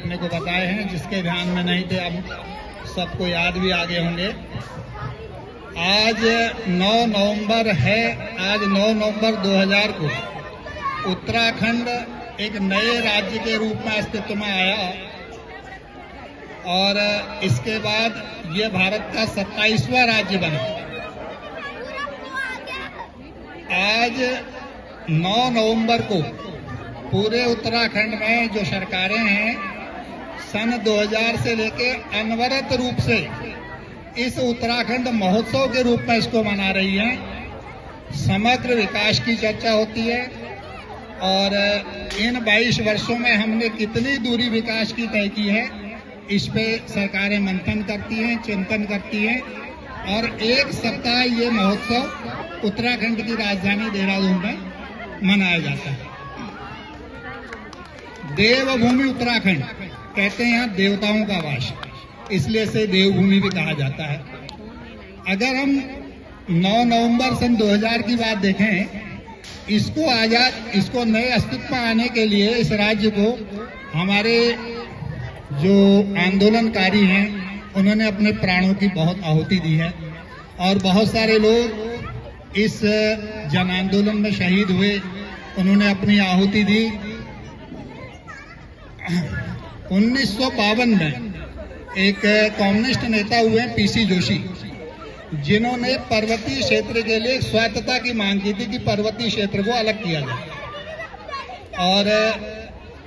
अपने को बताए हैं, जिसके ध्यान में नहीं थे अब सबको याद भी आ गए होंगे। आज 9 नवंबर है। आज 9 नवंबर 2000 को उत्तराखंड एक नए राज्य के रूप में अस्तित्व में आया और इसके बाद ये भारत का 27वां राज्य बना। आज 9 नवंबर को पूरे उत्तराखंड में जो सरकारें हैं सन 2000 से लेके अनवरत रूप से इस उत्तराखंड महोत्सव के रूप में इसको मना रही हैं। समग्र विकास की चर्चा होती है और इन 22 वर्षों में हमने कितनी दूरी विकास की तय की है, इस पे सरकारें मंथन करती हैं, चिंतन करती हैं और एक सप्ताह ये महोत्सव उत्तराखंड की राजधानी देहरादून में मनाया जाता है। देवभूमि उत्तराखंड कहते हैं, यहाँ देवताओं का वास, इसलिए इसे देवभूमि भी कहा जाता है। अगर हम 9 नवंबर सन 2000 की बात देखें, इसको नए अस्तित्व में आने के लिए इस राज्य को हमारे जो आंदोलनकारी हैं उन्होंने अपने प्राणों की बहुत आहुति दी है और बहुत सारे लोग इस जन आंदोलन में शहीद हुए, उन्होंने अपनी आहुति दी। 1952 में एक कम्युनिस्ट नेता हुए पीसी जोशी, जिन्होंने पर्वतीय क्षेत्र के लिए स्वायत्तता की मांग की थी कि पर्वतीय क्षेत्र को अलग किया जाए। और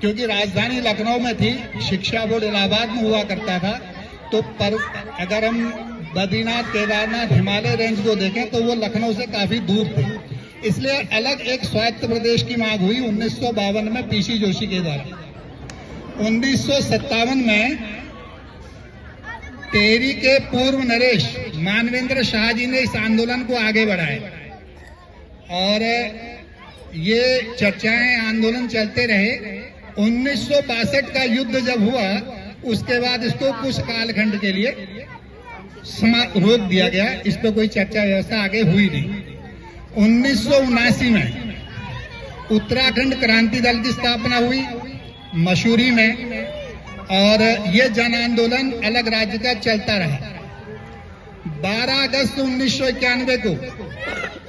क्योंकि राजधानी लखनऊ में थी, शिक्षा बोर्ड इलाहाबाद में हुआ करता था, तो अगर हम बद्रीनाथ, केदारनाथ, हिमालय रेंज को देखें तो वो लखनऊ से काफी दूर थे, इसलिए अलग एक स्वायत्त प्रदेश की मांग हुई 1952 में पीसी जोशी के द्वारा। 1957 में टेहरी के पूर्व नरेश मानवेंद्र शाह जी ने इस आंदोलन को आगे बढ़ाया और ये चर्चाएं, आंदोलन चलते रहे। 1962 का युद्ध जब हुआ, उसके बाद इसको कुछ कालखंड के लिए रोक दिया गया, इस पर कोई चर्चा व्यवस्था आगे हुई नहीं। 1979 में उत्तराखंड क्रांति दल की स्थापना हुई मसूरी में और ये जन आंदोलन अलग राज्य का चलता रहा। 12 अगस्त 1991 को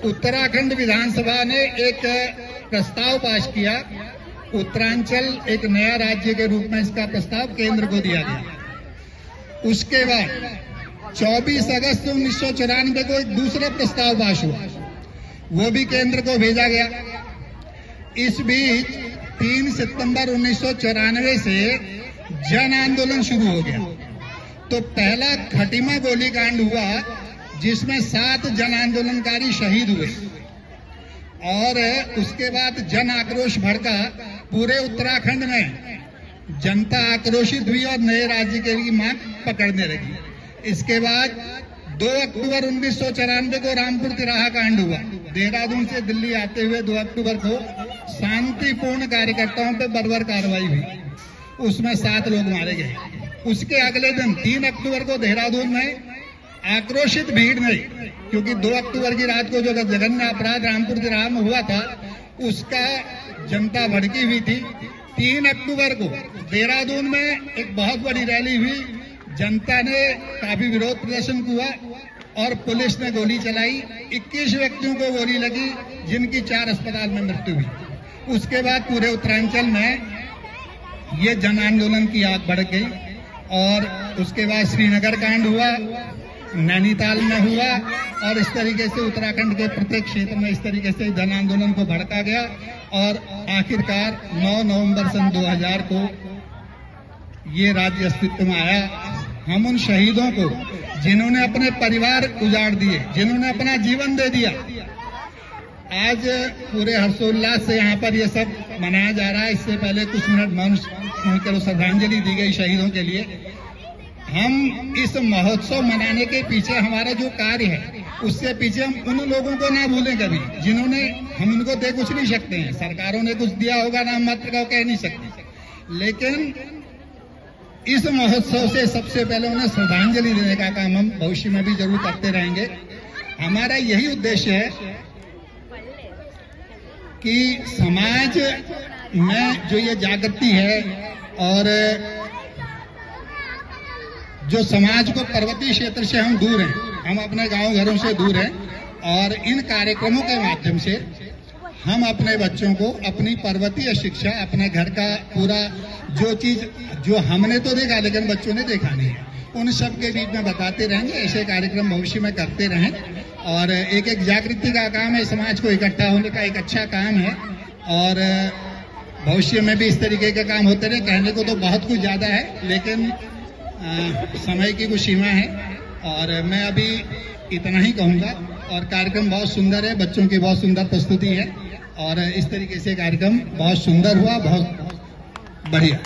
उत्तराखंड विधानसभा ने एक प्रस्ताव पास किया। उत्तरांचल एक नया राज्य के रूप में इसका प्रस्ताव केंद्र को दिया गया। उसके बाद 24 अगस्त 1994 को एक दूसरा प्रस्ताव पास हुआ, वो भी केंद्र को भेजा गया। इस बीच 3 सितंबर 1994 से जन आंदोलन शुरू हो गया। तो पहला खटीमा गोलीकांड हुआ, जिसमें 7 जन आंदोलनकारी शहीद हुए और उसके बाद जन आक्रोश भड़का। पूरे उत्तराखंड में जनता आक्रोशित हुई और नए राज्य के लिए मांग पकड़ने लगी। इसके बाद 2 अक्टूबर 1994 को रामपुर तिराहा कांड हुआ। देहरादून से दिल्ली आते हुए 2 अक्टूबर को शांतिपूर्ण कार्यकर्ताओं पर बर्बर कार्रवाई हुई, उसमें 7 लोग मारे गए। उसके अगले दिन 3 अक्टूबर को देहरादून में आक्रोशित भीड़ ने, क्योंकि 2 अक्टूबर की रात को जो जघन्य अपराध रामपुर तिराहा में हुआ था, उसका जनता भड़की हुई थी। 3 अक्टूबर को देहरादून में एक बहुत बड़ी रैली हुई, जनता ने काफी विरोध प्रदर्शन किया और पुलिस ने गोली चलाई। 21 व्यक्तियों को गोली लगी, जिनकी 4 अस्पताल में मृत्यु हुई। उसके बाद पूरे उत्तरांचल में ये जन आंदोलन की आग बढ़ गई और उसके बाद श्रीनगर कांड हुआ, नैनीताल में हुआ और इस तरीके से उत्तराखंड के प्रत्येक क्षेत्र में इस तरीके से जन आंदोलन को भड़का गया और आखिरकार 9 नवंबर सन 2000 को ये राज्य अस्तित्व में आया। हम उन शहीदों को, जिन्होंने अपने परिवार उजाड़ दिए, जिन्होंने अपना जीवन दे दिया, आज पूरे हर्षोल्लास से यहाँ पर ये सब मनाया जा रहा है। इससे पहले कुछ मिनट मौन होकर श्रद्धांजलि दी गई शहीदों के लिए। हम इस महोत्सव मनाने के पीछे हमारा जो कार्य है, उससे पीछे हम उन लोगों को ना भूलें कभी, जिन्होंने, हम उनको दे कुछ नहीं सकते हैं, सरकारों ने कुछ दिया होगा नाम मात्र का, कह नहीं सकते, लेकिन इस महोत्सव से सबसे पहले उन्हें श्रद्धांजलि देने का काम हम भविष्य में भी जरूर करते रहेंगे। हमारा यही उद्देश्य है कि समाज में जो ये जागृति है और जो समाज को पर्वतीय क्षेत्र से हम दूर हैं, हम अपने गांव घरों से दूर हैं, और इन कार्यक्रमों के माध्यम से हम अपने बच्चों को अपनी पर्वतीय शिक्षा, अपने घर का पूरा जो चीज जो हमने तो देखा लेकिन बच्चों ने देखा नहीं है, उन सब के बीच में बताते रहेंगे। ऐसे कार्यक्रम भविष्य में करते रहें, और एक एक जागृति का काम है, समाज को इकट्ठा होने का एक अच्छा काम है, और भविष्य में भी इस तरीके के काम होते रहे। कहने को तो बहुत कुछ ज्यादा है, लेकिन समय की कुछ सीमा है, और मैं अभी इतना ही कहूंगा। और कार्यक्रम बहुत सुंदर है, बच्चों की बहुत सुंदर प्रस्तुति है, और इस तरीके से कार्यक्रम बहुत सुंदर हुआ, बहुत बढ़िया।